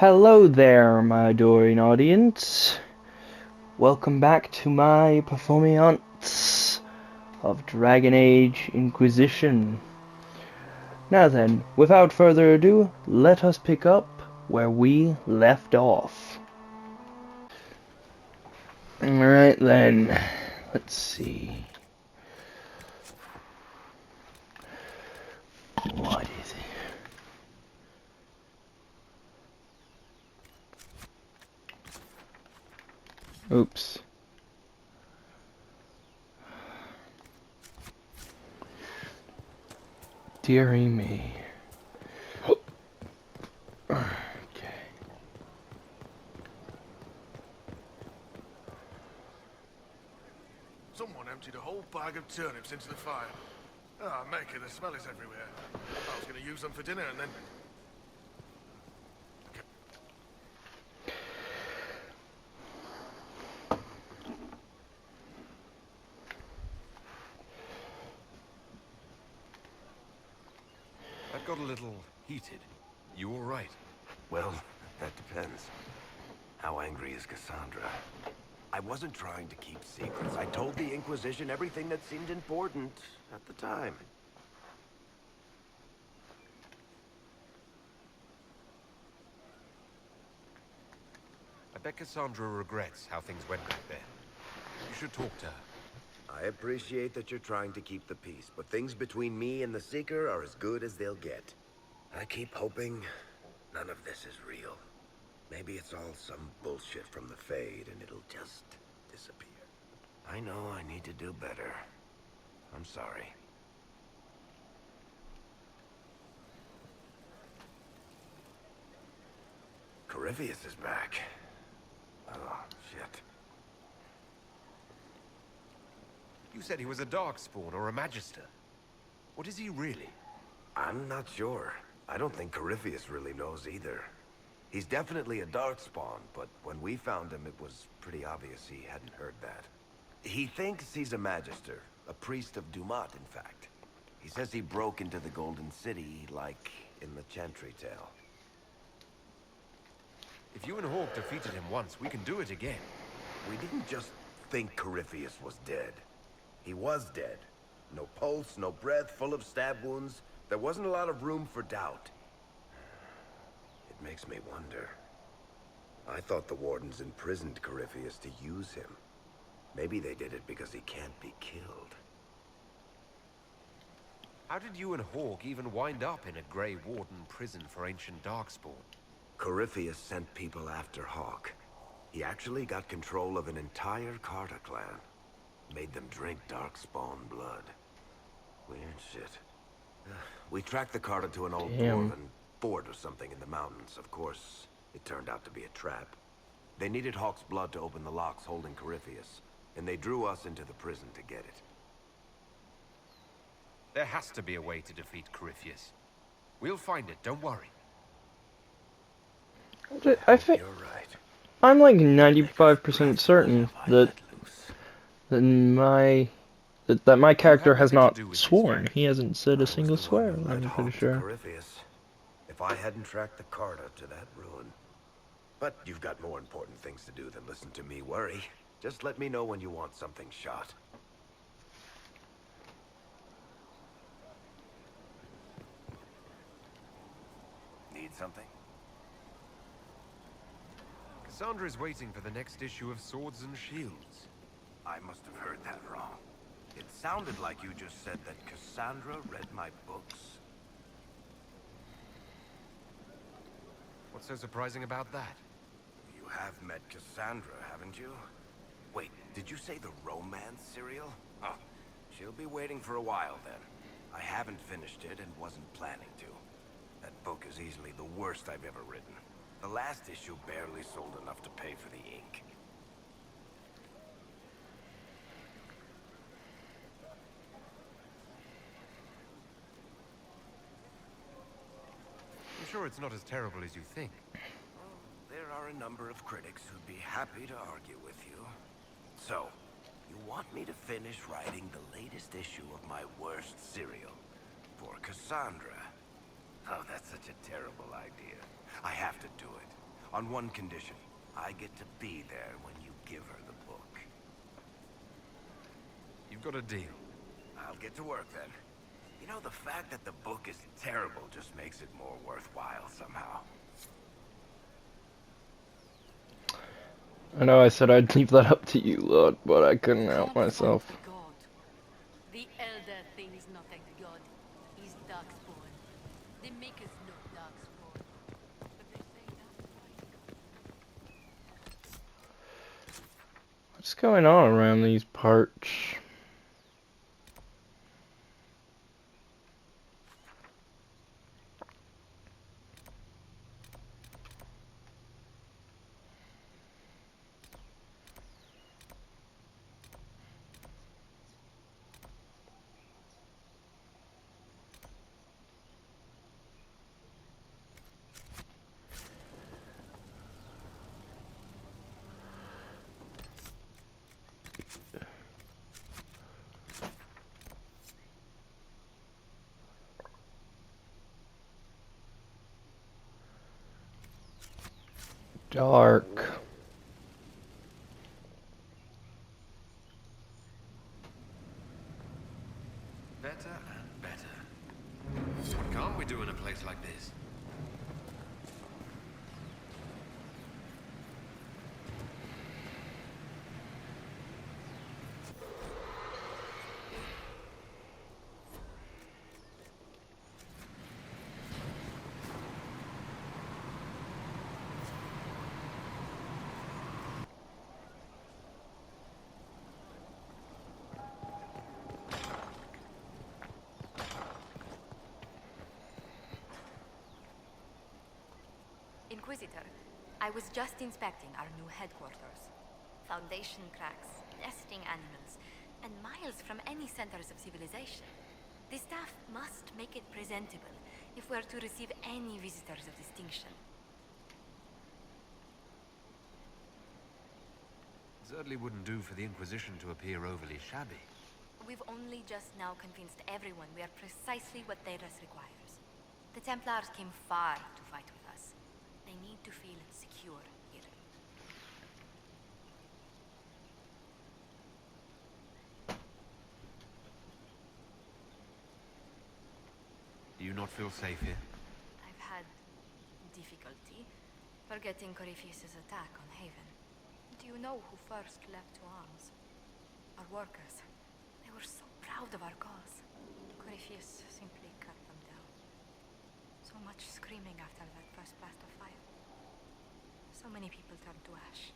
Hello there, my adoring audience. Welcome back to my performance of Dragon Age Inquisition. Now then, without further ado, let us pick up where we left off. Alright then, let's see. What is it? Oops. Dearie me. Okay. Someone emptied a whole bag of turnips into the fire. Ah, Maker, the smell is everywhere. I was going to use them for dinner and then... That got a little heated. You all right? Well, that depends. How angry is Cassandra? I wasn't trying to keep secrets. I told the Inquisition everything that seemed important at the time. I bet Cassandra regrets how things went back there. You should talk to her. I appreciate that you're trying to keep the peace, but things between me and the Seeker are as good as they'll get. I keep hoping none of this is real. Maybe it's all some bullshit from the Fade and it'll just disappear. I know I need to do better. I'm sorry. Corypheus is back. Oh, shit. You said he was a Darkspawn or a Magister. What is he really? I'm not sure. I don't think Corypheus really knows either. He's definitely a Darkspawn, but when we found him, it was pretty obvious he hadn't heard that. He thinks he's a Magister, a priest of Dumat, in fact. He says he broke into the Golden City, like in the Chantry tale. If you and Hawk defeated him once, we can do it again. We didn't just think Corypheus was dead. He was dead. No pulse, no breath, full of stab wounds. There wasn't a lot of room for doubt. It makes me wonder. I thought the Wardens imprisoned Corypheus to use him. Maybe they did it because he can't be killed. How did you and Hawk even wind up in a Grey Warden prison for ancient Darkspawn? Corypheus sent people after Hawk. He actually got control of an entire Carta clan. Made them drink Darkspawn blood. Weird shit. We tracked the Carta to an old dwarven fort or something in the mountains. Of course, it turned out to be a trap. They needed Hawk's blood to open the locks holding Corypheus, and they drew us into the prison to get it. There has to be a way to defeat Corypheus. We'll find it, don't worry. I think You're right. I'm like 95% certain that my character has not sworn. He hasn't said a single swear. I'm pretty sure. Corypheus. If I hadn't tracked the Carta to that ruin. But you've got more important things to do than listen to me worry. Just let me know when you want something shot. Need something? Cassandra is waiting for the next issue of Swords and Shields. I must have heard that wrong. It sounded like you just said that Cassandra read my books. What's so surprising about that? You have met Cassandra, haven't you? Wait, did you say the romance serial? Oh, she'll be waiting for a while then. I haven't finished it and wasn't planning to. That book is easily the worst I've ever written. The last issue barely sold enough to pay for the ink. I'm sure it's not as terrible as you think. There are a number of critics who'd be happy to argue with you. So, you want me to finish writing the latest issue of my worst serial for Cassandra? Oh, that's such a terrible idea. I have to do it. On one condition. I get to be there when you give her the book. You've got a deal. I'll get to work then. You know, the fact that the book is terrible just makes it more worthwhile somehow. I know I said I'd leave that up to you, Lord, but I couldn't help myself. The god. The elder thinks nothing god. He's darkspawn. They make us no darkspawn. But they say that's why. What's going on around these parts? Dark. Better and better. What can't we do in a place like this? Inquisitor, I was just inspecting our new headquarters. Foundation cracks, nesting animals, and miles from any centers of civilization. The staff must make it presentable if we're to receive any visitors of distinction. Certainly wouldn't do for the Inquisition to appear overly shabby. We've only just now convinced everyone we are precisely what their race requires. The Templars came far to fight with us. They need to feel secure here. Do you not feel safe here? I've had difficulty forgetting Corypheus' attack on Haven. Do you know who first leapt to arms? Our workers. They were so proud of our cause. Corypheus simply cut them down. So much screaming after that first blast of fire. So many people turned to ash.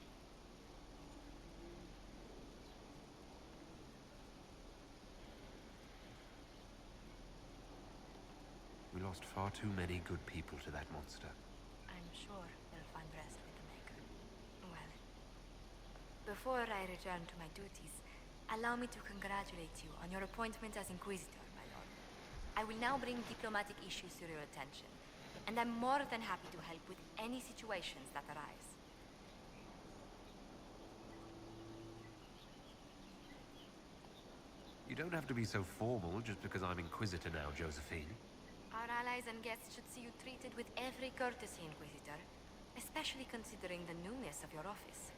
We lost far too many good people to that monster. I'm sure they'll find rest with the Maker. Well, before I return to my duties, allow me to congratulate you on your appointment as Inquisitor, my lord. I will now bring diplomatic issues to your attention, and I'm more than happy to help with any situations that arise. You don't have to be so formal just because I'm Inquisitor now, Josephine. Our allies and guests should see you treated with every courtesy, Inquisitor, especially considering the newness of your office.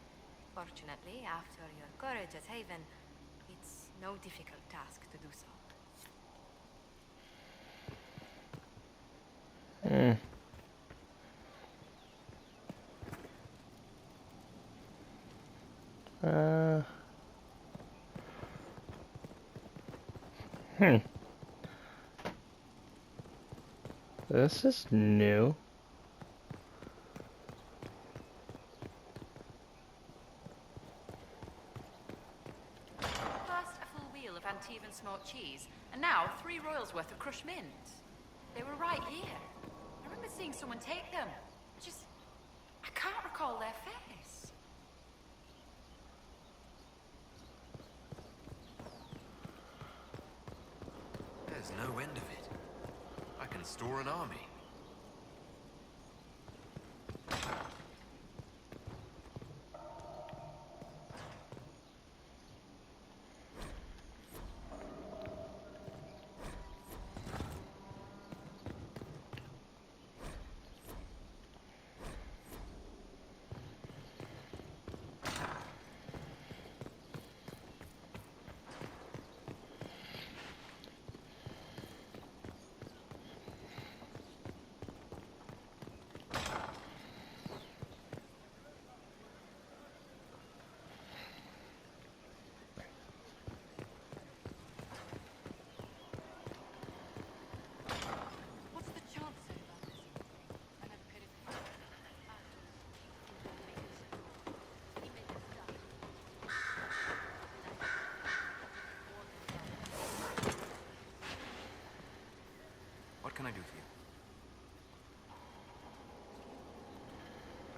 Fortunately, after your courage at Haven, it's no difficult task to do so. Hmm. This is new. First, a full wheel of Antivan smoked cheese, and now 3 royals worth of crushed mint. They were right here. I remember seeing someone take them. I can't recall their face. There's no end of it. I can store an army.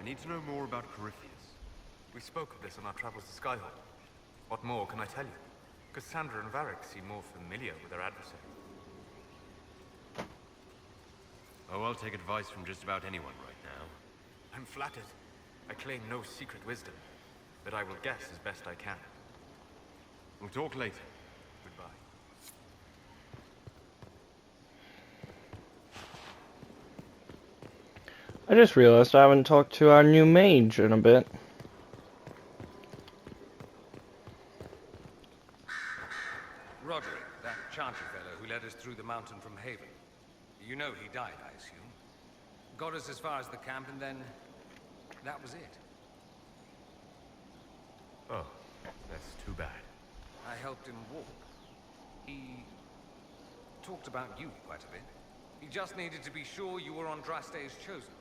I need to know more about Corypheus. We spoke of this on our travels to Skyhold. What more can I tell you? Cassandra and Varric seem more familiar with their adversary. Oh, I'll take advice from just about anyone right now. I'm flattered. I claim no secret wisdom, but I will guess as best I can. We'll talk later. Goodbye. I just realized I haven't talked to our new mage in a bit. Roderick, that chanter fellow who led us through the mountain from Haven. You know he died, I assume. Got us as far as the camp, and then that was it. Oh, that's too bad. I helped him walk. He talked about you quite a bit. He just needed to be sure you were on Draste's chosen.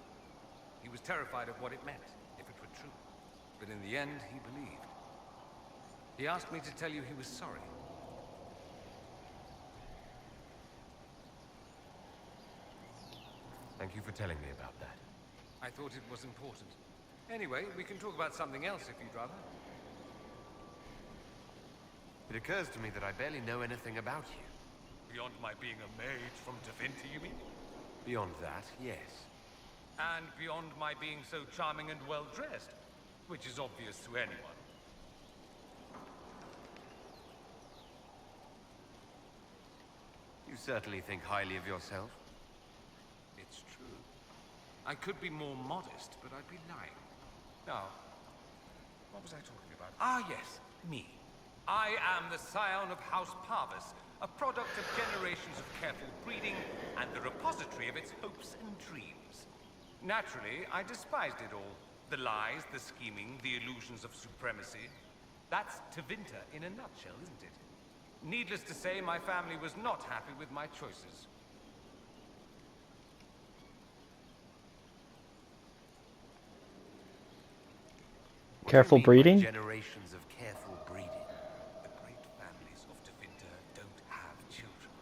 He was terrified of what it meant, if it were true. But in the end, he believed. He asked me to tell you he was sorry. Thank you for telling me about that. I thought it was important. Anyway, we can talk about something else if you'd rather. It occurs to me that I barely know anything about you. Beyond my being a mage from Tevinter, you mean? Beyond that, yes. And beyond my being so charming and well-dressed, which is obvious to anyone. You certainly think highly of yourself. It's true. I could be more modest, but I'd be lying. Now, what was I talking about? Ah, yes, me. I am the scion of House Parvis, a product of generations of careful breeding and the repository of its hopes and dreams. Naturally, I despised it all. The lies, the scheming, the illusions of supremacy. That's Tevinter in a nutshell, isn't it? Needless to say, my family was not happy with my choices. Careful What do you mean by breeding? generations of careful breeding. The great families of Tevinter don't have children.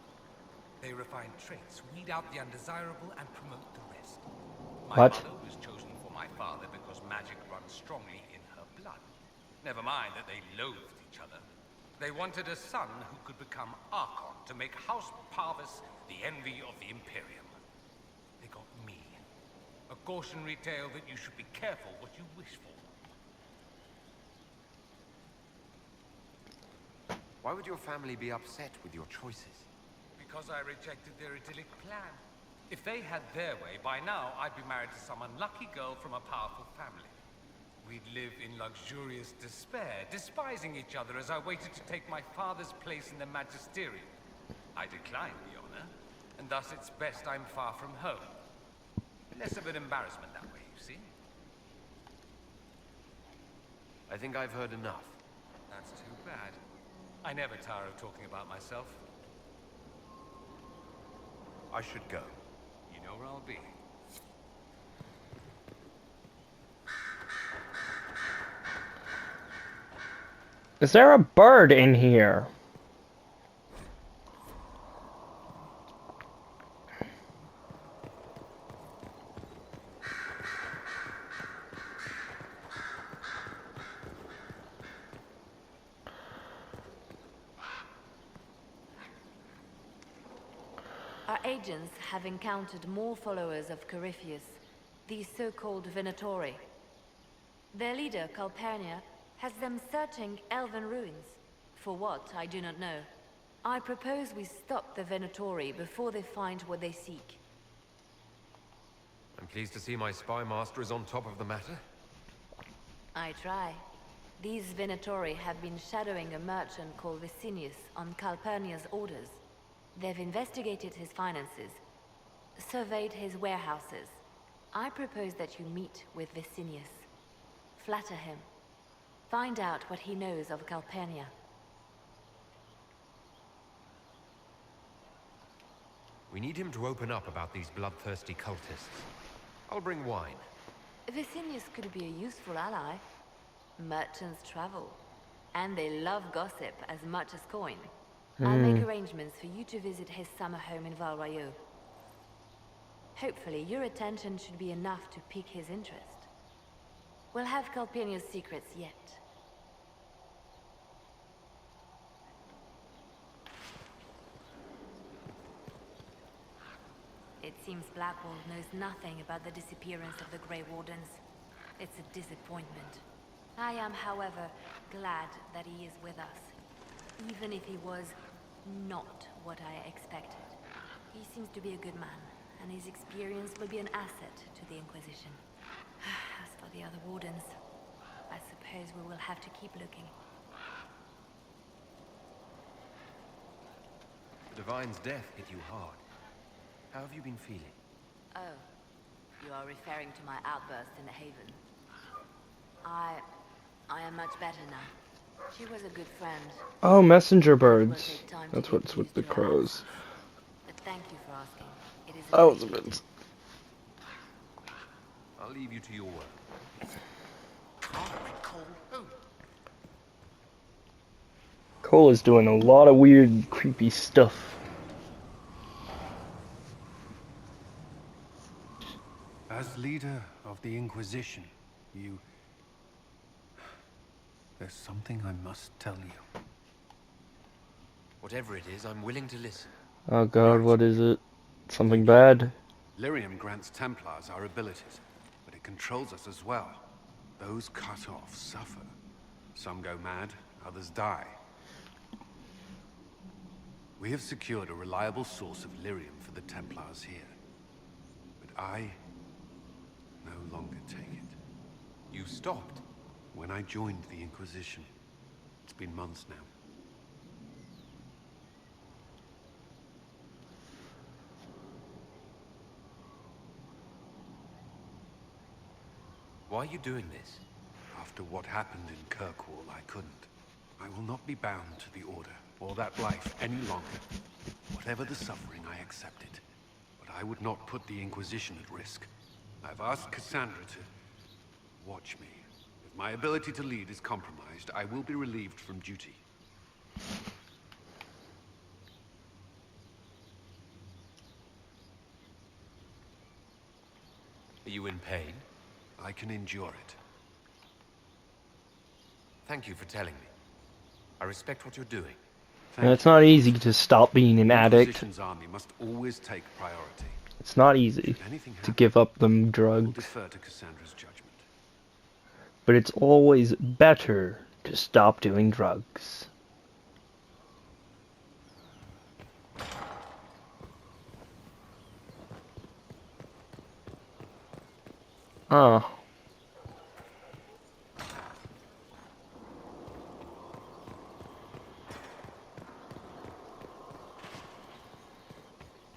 They refine traits, weed out the undesirable, and promote the rest. My What? mother was chosen for my father because magic runs strongly in her blood. Never mind that they loathed each other. They wanted a son who could become Archon to make House Parvis the envy of the Imperium. They got me. A cautionary tale that you should be careful what you wish for. Why would your family be upset with your choices? Because I rejected their idyllic plan. If they had their way, by now I'd be married to some unlucky girl from a powerful family. We'd live in luxurious despair, despising each other as I waited to take my father's place in the magisterium. I declined the honor, and thus it's best I'm far from home. Less of an embarrassment that way, you see? I think I've heard enough. That's too bad. I never tire of talking about myself. I should go. You know where I'll be. Is there a bird in here? Our agents have encountered more followers of Corypheus, these so-called Venatori. Their leader, Calpurnia, has them searching elven ruins. For what, I do not know. I propose we stop the Venatori before they find what they seek. I'm pleased to see my spy master is on top of the matter. I try. These Venatori have been shadowing a merchant called Vicinius on Calpurnia's orders. They've investigated his finances, surveyed his warehouses. I propose that you meet with Vicinius. Flatter him. Find out what he knows of Calpurnia. We need him to open up about these bloodthirsty cultists. I'll bring wine. Vicinius could be a useful ally. Merchants travel, and they love gossip as much as coin. I'll make arrangements for you to visit his summer home in Val Royeaux. Hopefully, your attention should be enough to pique his interest. We'll have Calpurnia's secrets yet. It seems Blackwall knows nothing about the disappearance of the Grey Wardens. It's a disappointment. I am, however, glad that he is with us. Even if he was not what I expected. He seems to be a good man, and his experience will be an asset to the Inquisition. As for the other Wardens, I suppose we will have to keep looking. The Divine's death hit you hard. How have you been feeling? Oh, you are referring to my outburst in the Haven. I am much better now. She was a good friend. Oh, messenger It will birds. take time to That's get what's with used the to her crows. absence. But thank you for asking. It is Oh, it's a appreciated. bit. I'll leave you to your work. Can't recall who. Cole is doing a lot of weird, creepy stuff. As leader of the Inquisition, you... There's something I must tell you. Whatever it is, I'm willing to listen. Oh god, what is it? Something bad? Lyrium grants Templars our abilities, but it controls us as well. Those cut off suffer. Some go mad, others die. We have secured a reliable source of lyrium for the Templars here. But I no longer take it. You stopped? When I joined the Inquisition. It's been months now. Why are you doing this? After what happened in Kirkwall, I couldn't. I will not be bound to the Order, or that life, any longer. Whatever the suffering, I accept it. But I would not put the Inquisition at risk. I've asked Cassandra to... watch me. If my ability to lead is compromised, I will be relieved from duty. Are you in pain? I can endure it. Thank you for telling me. I respect what you're doing. And it's not easy to stop being an The addict. Inquisition's army must always take priority. It's not easy Should anything to happen, give up them I will drugs. defer to Cassandra's judgment. But it's always better to stop doing drugs. Oh.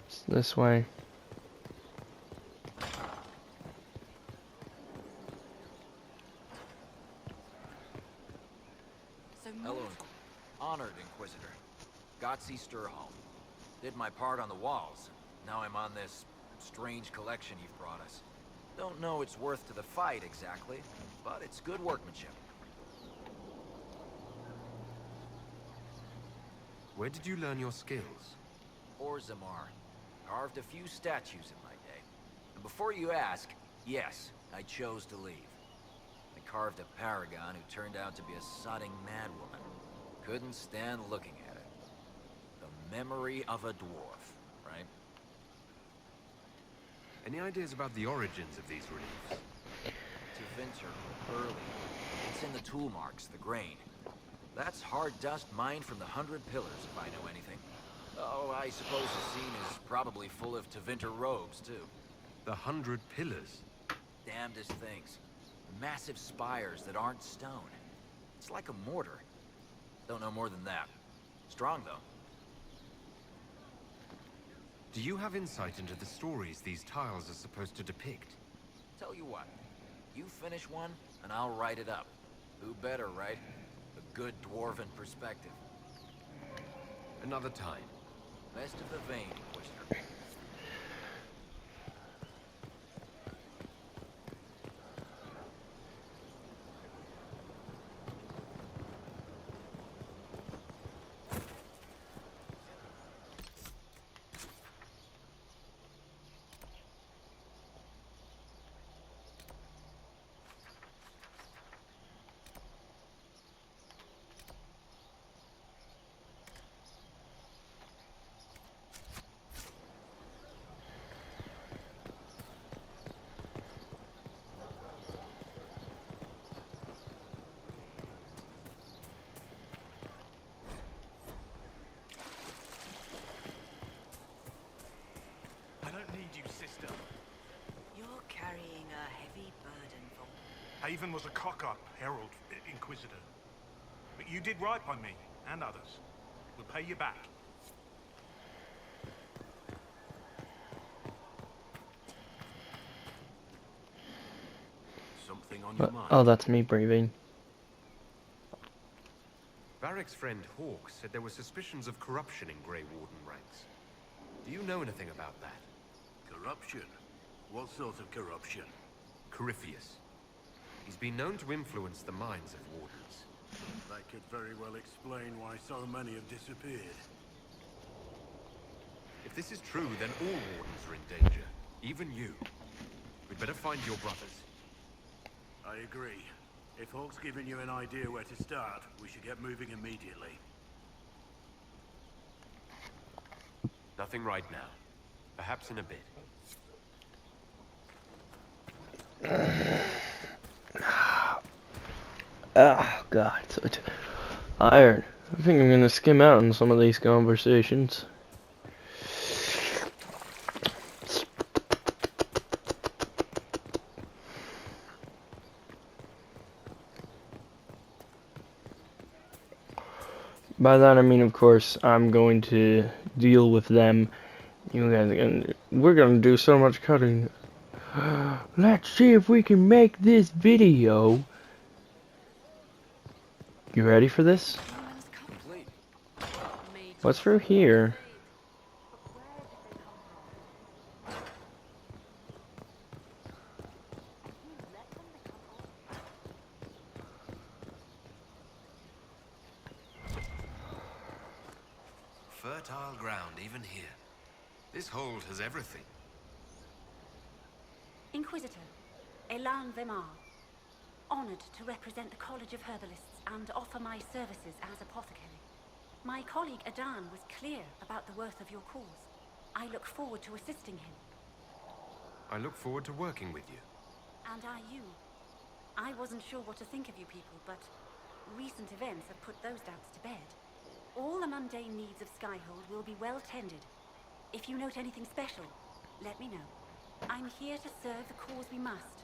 It's this way. Hello, Honored Inquisitor. Gotzi Sturholm. Did my part on the walls. Now I'm on this strange collection you've brought us. Don't know its worth to the fight exactly, but it's good workmanship. Where did you learn your skills? Orzammar. Carved a few statues in my day. And before you ask, yes, I chose to leave. I carved a paragon who turned out to be a sodding madwoman. Couldn't stand looking at it. The memory of a dwarf, right? Any ideas about the origins of these reliefs? To Vinter, early. It's in the tool marks, the grain. That's hard dust mined from the 100 Pillars, if I know anything. Oh, I suppose the scene is probably full of Tevinter robes, too. The 100 Pillars? Damnedest things. Massive spires that aren't stone. It's like a mortar. Don't know more than that. Strong, though. Do you have insight into the stories these tiles are supposed to depict? Tell you what. You finish one, and I'll write it up. Who better, right? A good dwarven perspective. Another time. Best of the vein, Inquisitor. Haven was a cock-up, Herald, Inquisitor. But you did right by me, and others. We'll pay you back. Something on your mind? Oh, that's me breathing. Varric's friend Hawk said there were suspicions of corruption in Grey Warden ranks. Do you know anything about that? Corruption? What sort of corruption? Corypheus. He's been known to influence the minds of Wardens. That could very well explain why so many have disappeared. If this is true, then all Wardens are in danger. Even you. We'd better find your brothers. I agree. If Hawk's given you an idea where to start, we should get moving immediately. Nothing right now. Perhaps in a bit. Oh, God. So tired. I think I'm gonna skim out on some of these conversations. By that I mean, of course, I'm going to deal with them. You guys are gonna, we're gonna do so much cutting. Let's see if we can make this video. You ready for this? What's through here? Fertile ground, even here. This hold has everything. Inquisitor, Elan Vemar. Honored to represent the College of Herbalists and offer my services as apothecary. My colleague Adan was clear about the worth of your cause. I look forward to assisting him. I look forward to working with you. And I you. I wasn't sure what to think of you people, but recent events have put those doubts to bed. All the mundane needs of Skyhold will be well tended. If you note anything special, let me know. I'm here to serve the cause we must.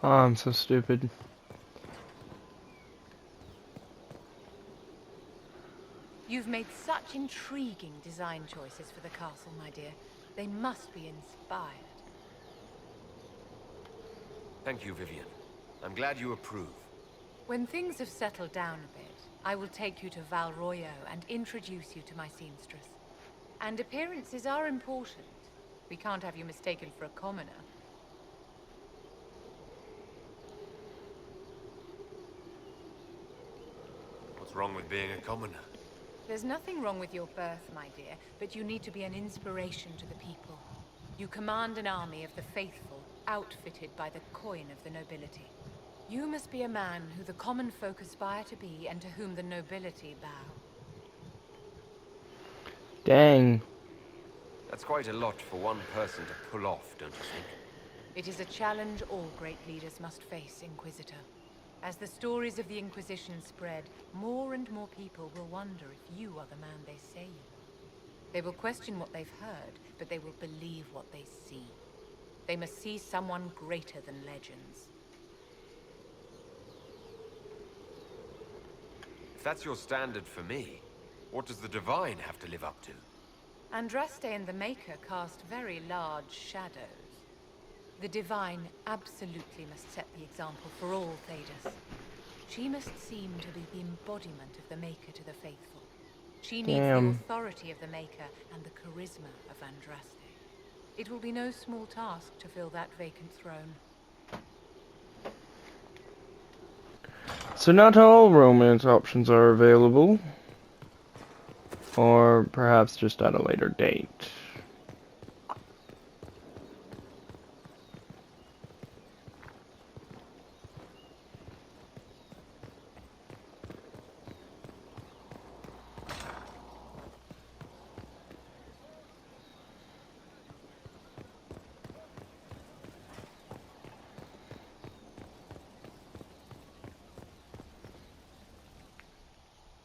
Oh, I'm so stupid. You've made such intriguing design choices for the castle, my dear. They must be inspired. Thank you, Vivian. I'm glad you approve. When things have settled down a bit, I will take you to Valroyo and introduce you to my seamstress. And appearances are important. We can't have you mistaken for a commoner. What's wrong with being a commoner? There's nothing wrong with your birth, my dear, but you need to be an inspiration to the people. You command an army of the faithful, outfitted by the coin of the nobility. You must be a man who the common folk aspire to be and to whom the nobility bow. Dang. That's quite a lot for one person to pull off, don't you think? It is a challenge all great leaders must face, Inquisitor. As the stories of the Inquisition spread, more and more people will wonder if you are the man they say you are. They will question what they've heard, but they will believe what they see. They must see someone greater than legends. If that's your standard for me, what does the Divine have to live up to? Andraste and the Maker cast very large shadows. The Divine absolutely must set the example for all Thedas. She must seem to be the embodiment of the Maker to the faithful. She needs the authority of the Maker and the charisma of Andraste. It will be no small task to fill that vacant throne. So not all romance options are available. Or perhaps just at a later date.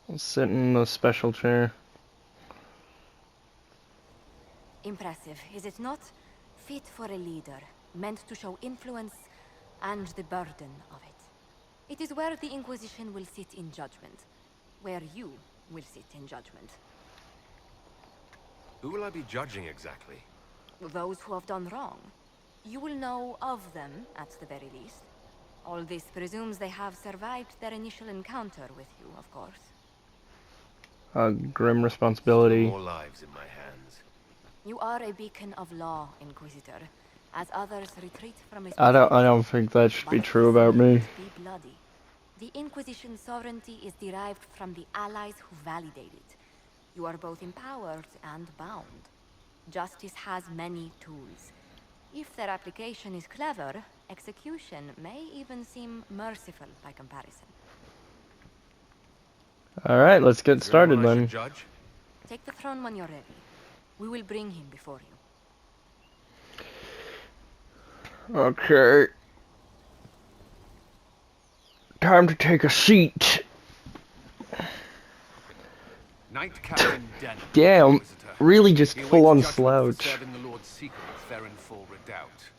I'll sit in the special chair. Impressive, is it not? Fit for a leader, meant to show influence and the burden of it. It is where the Inquisition will sit in judgment. Where you will sit in judgment. Who will I be judging exactly? Those who have done wrong. You will know of them, at the very least. All this presumes they have survived their initial encounter with you, of course. A grim responsibility. More lives in my hands. You are a beacon of law, Inquisitor, as others retreat from a I don't think that should be true about me. Be bloody. The Inquisition's sovereignty is derived from the allies who validate it. You are both empowered and bound. Justice has many tools. If their application is clever, execution may even seem merciful by comparison. Alright, let's get started then. Judge? Take the throne when you're ready. We will bring him before you. Okay. Time to take a seat. Knight Captain Denham, Damn, Inquisitor. really just He full on awaits judgment for slouch. serving the Lord Seeker of Therenfall Redoubt.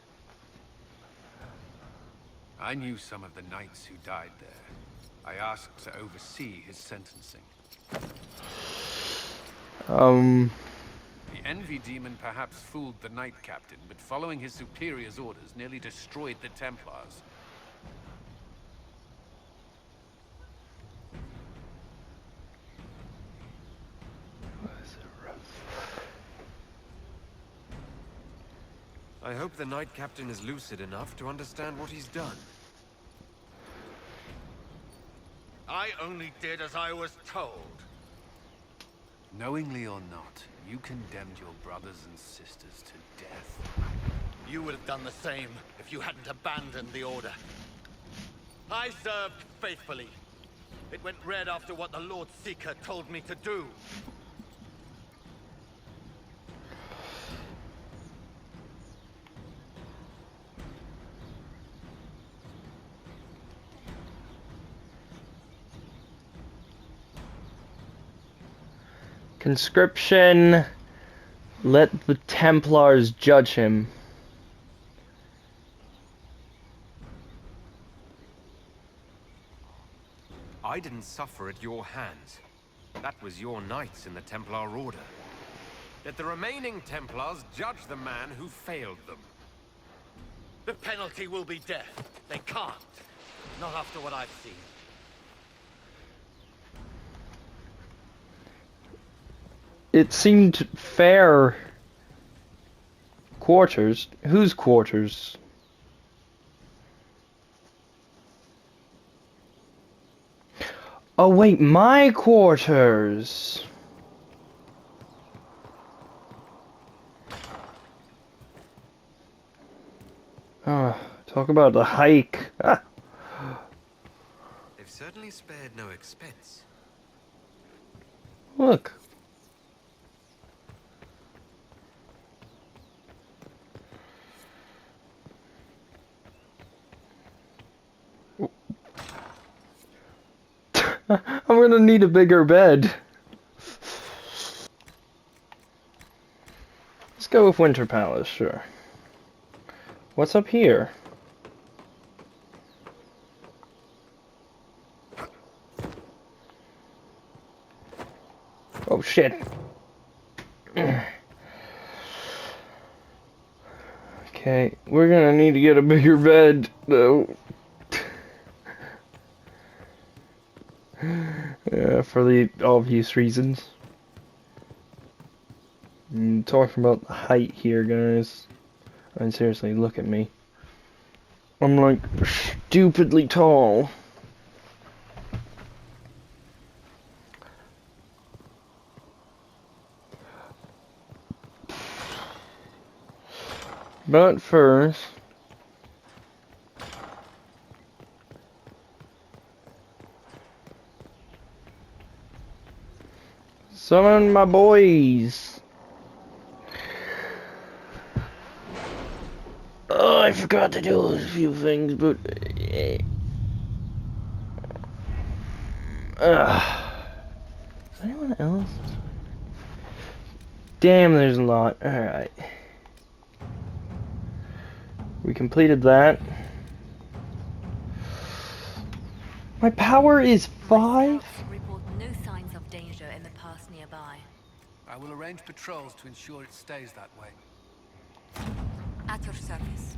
I knew some of the knights who died there. I asked to oversee his sentencing. The Envy Demon perhaps fooled the Knight Captain, but following his superior's orders nearly destroyed the Templars. I hope the Knight Captain is lucid enough to understand what he's done. I only did as I was told. Knowingly or not, you condemned your brothers and sisters to death. You would have done the same if you hadn't abandoned the Order. I served faithfully. It went red after what the Lord Seeker told me to do. Conscription. Let the Templars judge him. I didn't suffer at your hands. That was your knights in the Templar Order. Let the remaining Templars judge the man who failed them. The penalty will be death. They can't. Not after what I've seen. It seemed fair. Quarters? Whose quarters? Oh wait, my quarters! Oh, talk about the hike. Ah. They've certainly spared no expense. Look. I'm gonna need a bigger bed. Let's go with Winter Palace, sure. What's up here? Oh shit. Okay, we're gonna need to get a bigger bed, though. For the obvious reasons. I'm talking about the height here, guys. I mean, seriously, look at me. I'm like stupidly tall. But first, summon my boys. Oh, I forgot to do a few things, but is anyone else? Damn, there's a lot. All right, we completed that. My power is 5. Report no signs of danger in the pass nearby. I will arrange patrols to ensure it stays that way. At your service.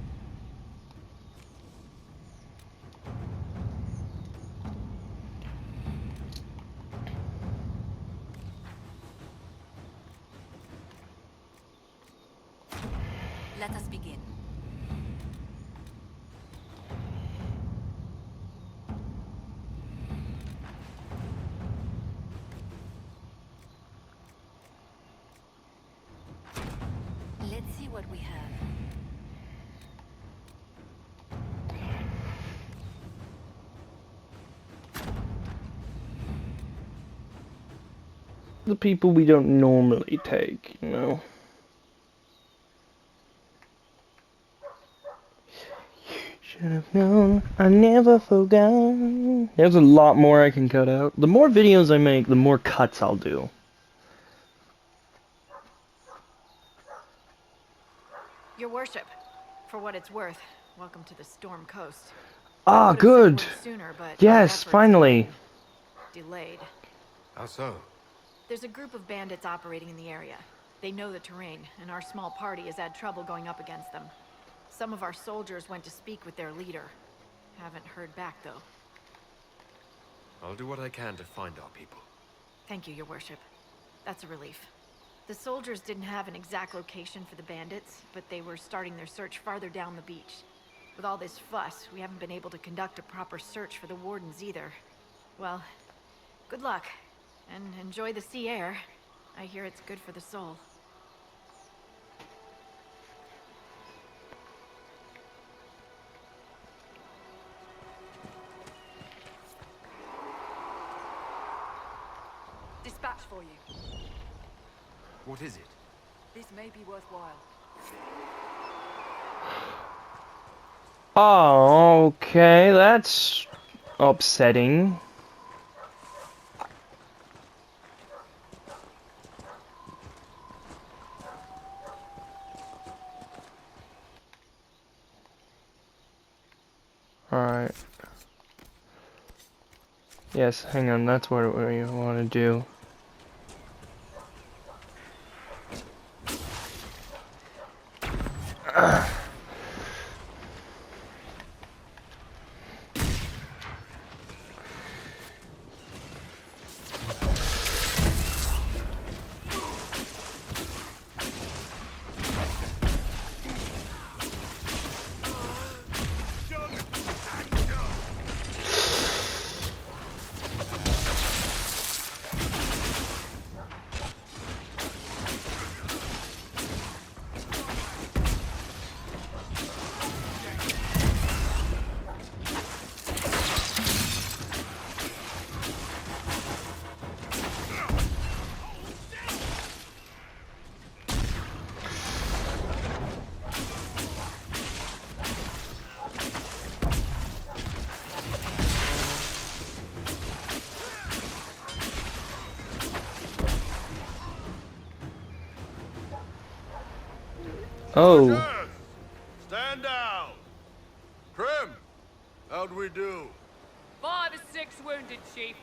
Let us begin. Let's see what we have. The people we don't normally take, you know. Should have known, I never forgot. There's a lot more I can cut out. The more videos I make, the more cuts I'll do. Your worship, for what it's worth, welcome to the Storm Coast. Ah, Would have sent good. word sooner, but Yes, finally. delayed. How so? There's a group of bandits operating in the area. They know the terrain, and our small party has had trouble going up against them. Some of our soldiers went to speak with their leader. Haven't heard back, though. I'll do what I can to find our people. Thank you, your worship. That's a relief. The soldiers didn't have an exact location for the bandits, but they were starting their search farther down the beach. With all this fuss, we haven't been able to conduct a proper search for the wardens either. Well, good luck, and enjoy the sea air. I hear it's good for the soul. Dispatch for you. What is it? This may be worthwhile. Oh, okay, that's upsetting. Alright. Yes, hang on, that's what we want to do. Oh. Archers! Stand down! Krim! How'd we do? 5 or 6 wounded, Chief.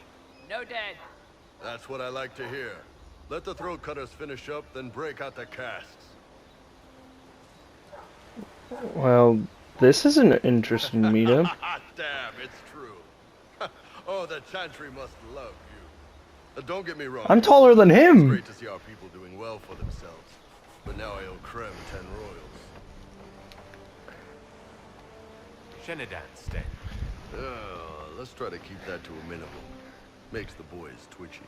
No dead. That's what I like to hear. Let the throat cutters finish up, then break out the casks. Well, this is an interesting meetup. Damn, it's true. Oh, the Chantry must love you. Don't get me wrong. I'm taller than It's him. great to see our people doing well for themselves. But now I owe Krem 10 royals. Shenedan's dead. Let's try to keep that to a minimum. Makes the boys twitchy.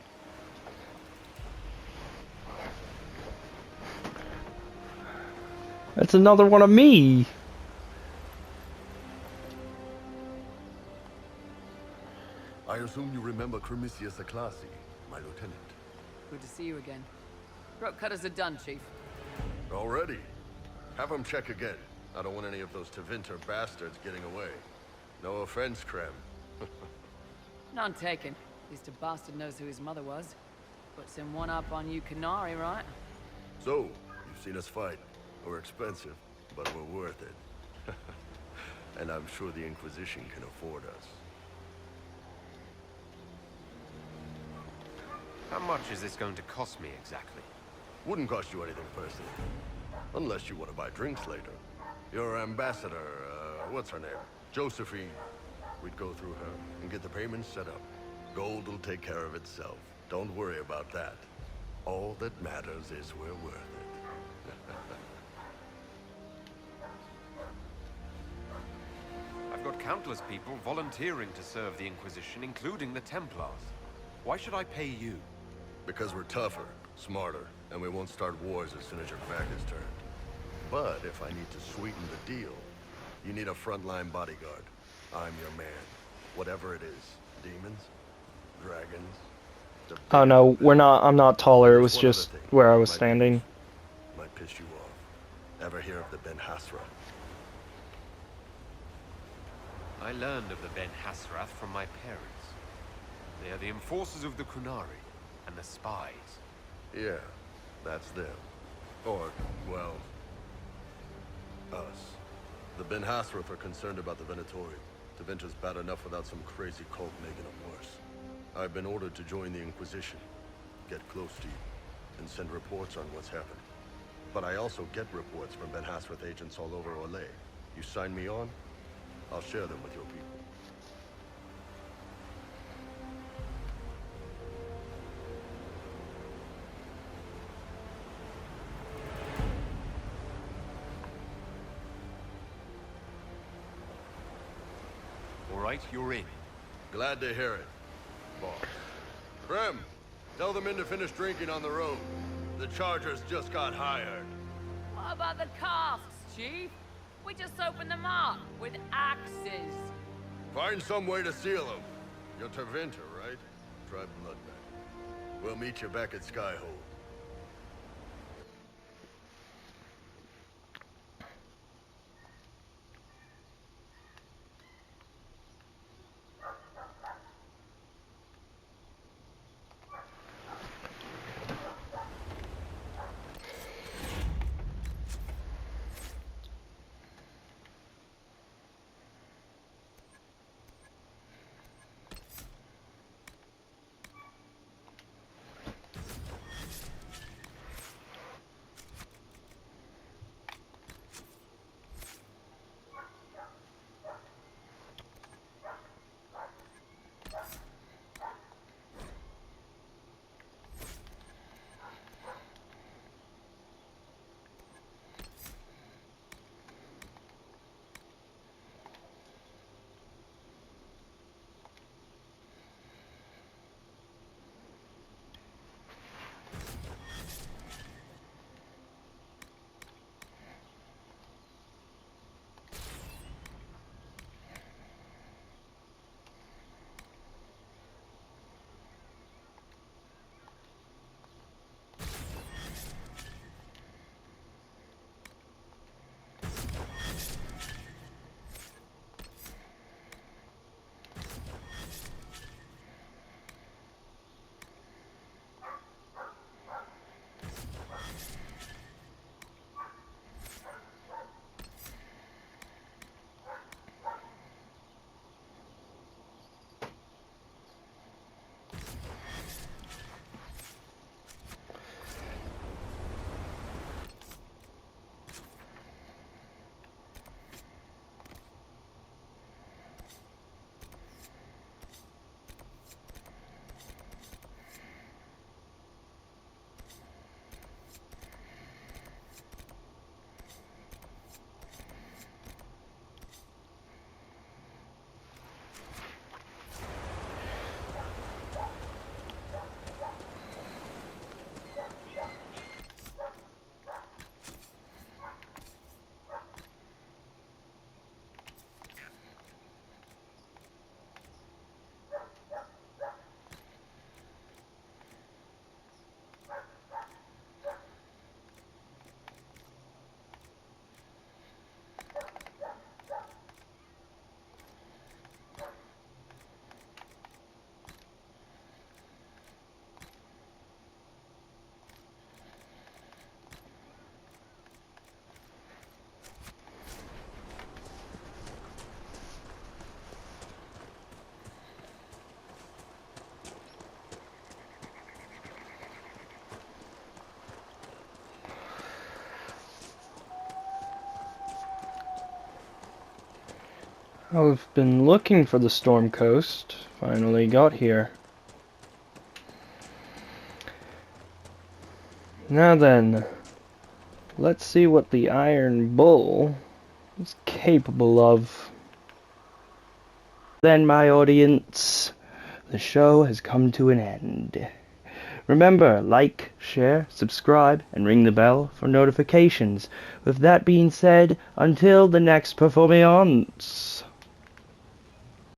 That's another one of me. I assume you remember Cremisius Aclassi, my lieutenant. Good to see you again. Throat cutters are done, Chief. Already? Have them check again. I don't want any of those Tevinter bastards getting away. No offense, Krem. None taken. At least a bastard knows who his mother was. Puts him one up on you Canary, right? So, you've seen us fight. We're expensive, but we're worth it. And I'm sure the Inquisition can afford us. How much is this going to cost me exactly? Wouldn't cost you anything personally. Unless you want to buy drinks later. Your ambassador, what's her name? Josephine. We'd go through her and get the payments set up. Gold will take care of itself. Don't worry about that. All that matters is we're worth it. I've got countless people volunteering to serve the Inquisition, including the Templars. Why should I pay you? Because we're tougher, smarter, and we won't start wars as soon as your back is turned. But if I need to sweeten the deal, you need a frontline bodyguard. I'm your man. Whatever it is. Demons? Dragons? Oh no, we're not. I'm not taller. It was just where I was standing. Might piss you off. Ever hear of the Ben Hasra? I learned of the Ben Hasrath from my parents. They are the enforcers of the Kunari, and the spies. Yeah, that's them. Or, well, us. The Ben Hasrath are concerned about the Venatorium. Tevinter's bad enough without some crazy cult making them worse. I've been ordered to join the Inquisition, get close to you, and send reports on what's happening. But I also get reports from Ben Hasrath agents all over Olay. You sign me on, I'll share them with your people. All right, you're in. Glad to hear it, boss. Krem, tell the men to finish drinking on the road. The Chargers just got hired. What about the casks, Chief? We just opened them up with axes. Find some way to seal them. You're Tevinter, right? Try Bloodman. We'll meet you back at Skyhold. I've been looking for the Storm Coast. Finally got here. Now then, let's see what the Iron Bull is capable of. Then, my audience, the show has come to an end. Remember, like, share, subscribe, and ring the bell for notifications. With that being said, until the next performance.